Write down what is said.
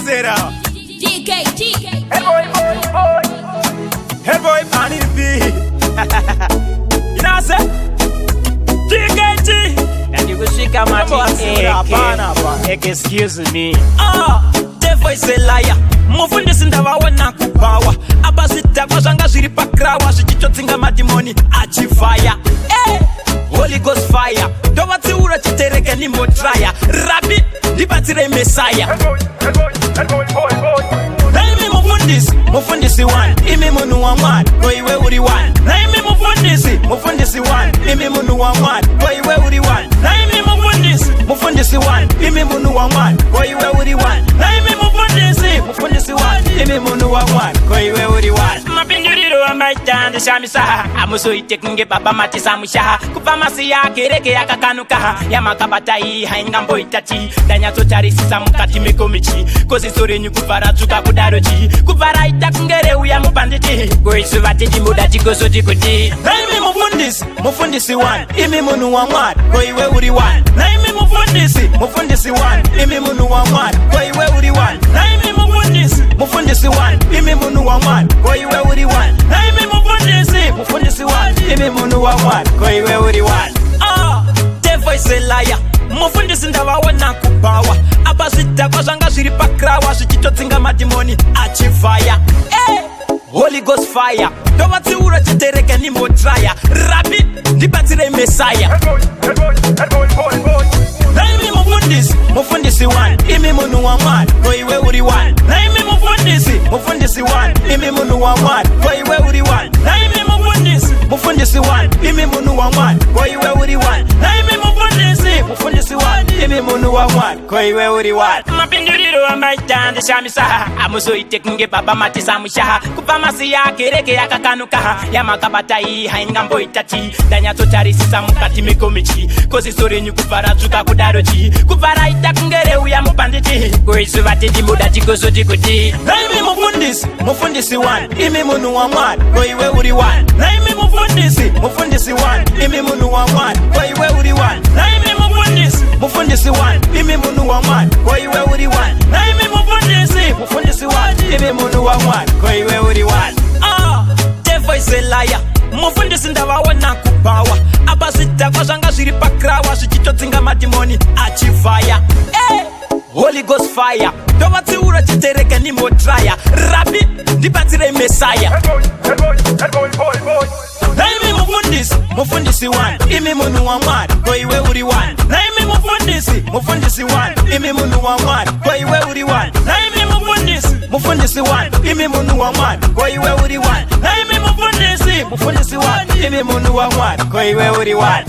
Zera. DK. Hey boy, on the beat. You know what I'm saying? DKT. And you go shake a match. Excuse me. The voice a liar. Mufundi sindawa wana kubawa. Abasita kwa shanga shiri pakrawa. Shichichotinga madimoni achifaya. Holy Ghost fire. Dowati ura chitereke ni motraya. Rabi, libatire Messiah. Naimi mufundisi one. Imi munu wa one. Go iwe uri one. Naimi mufundisi one. Imi munu wa one. Go iwe uri one. Naimi mufundisi one. Imi munu wa one. Go iwe uri one. Naimi mufundisi one. Imi munu wa one. Go iwe uri one. Mapinjuriro amaitande shamisa. Amuso itekunge baba mati samusha. Kupamasi ya kereke ya kakanuka. Ya makabatai haingambo itati. Danya totari sisa mukati mekomichi. Kozi sore nyu kufara tuka kudarochi. Kufara itakungere uya mupanditi. Goisu vatiti muda chikoso chikuti. Naimi mufundisi one. Imi munu wa one. Go iwe uri one. Naimi mufundisi one. Imi munu wa one. Go iwe uri one. Naimi mufundisi one. Imi munu wa one. Go iwe uri one. Naimi mufundisi one. Imi munu wa one. Go iwe uri one. The voice a liar. Mufundisi ndawa wana kubawa. Abasita kwa shanga shiri pakrawa. Shichichotinga madimoni achifaya. Holy Ghost fire. Dowati ura chitereke ni motraya. Rabi, libatire Messiah. Naimi mufundisi one. Imi munu wa one. Go iwe uri one. Naimi mufundisi one. Imi munu wa one. Go iwe uri one. Naimi mufundisi one. Imi munu wa one. Go iwe uri one. Naimi mufundisi one. Imi munu wa one. Go iwe uri one. Mapinjuriro amaitande shamisa. Amuso itekunge baba mati samusha. Kupamasi ya kereke ya kakanuka. Ya makabatai haingambo itati. Danya totari sisa mukati mekomichi. Kozi sore nyu kufara tuka kudarochi. Kufara itakungere uya mupanditi. Goisu vatiti muda chikoso chikuti. Naimi mufundisi one. Imi munu wa one. Go iwe uri one. Naimi mufundisi one. Imi munu wa one. Go iwe uri one. Naimi mufundisi one. Imi munu wa one. Go iwe uri one. Naimi mufundisi one. Imi munu wa one. Go iwe uri one. The voice a liar. Mufundisi ndawa wana kubawa. Abasita kwa shanga shiri pakrawa. Shichichotinga madimoni achifaya. Holy Ghost fire. Dowati ura chitereke ni motraya. Rabi, libatire Messiah. Naimi mufundisi one. Imi munu wa one. Go iwe uri one. Naimi mufundisi one. Imi munu wa one. Go iwe uri one. Naimi mufundisi one. Imi munu wa one. Go iwe uri one. Naimi mufundisi one. Imi munu wa one. Go iwe uri one.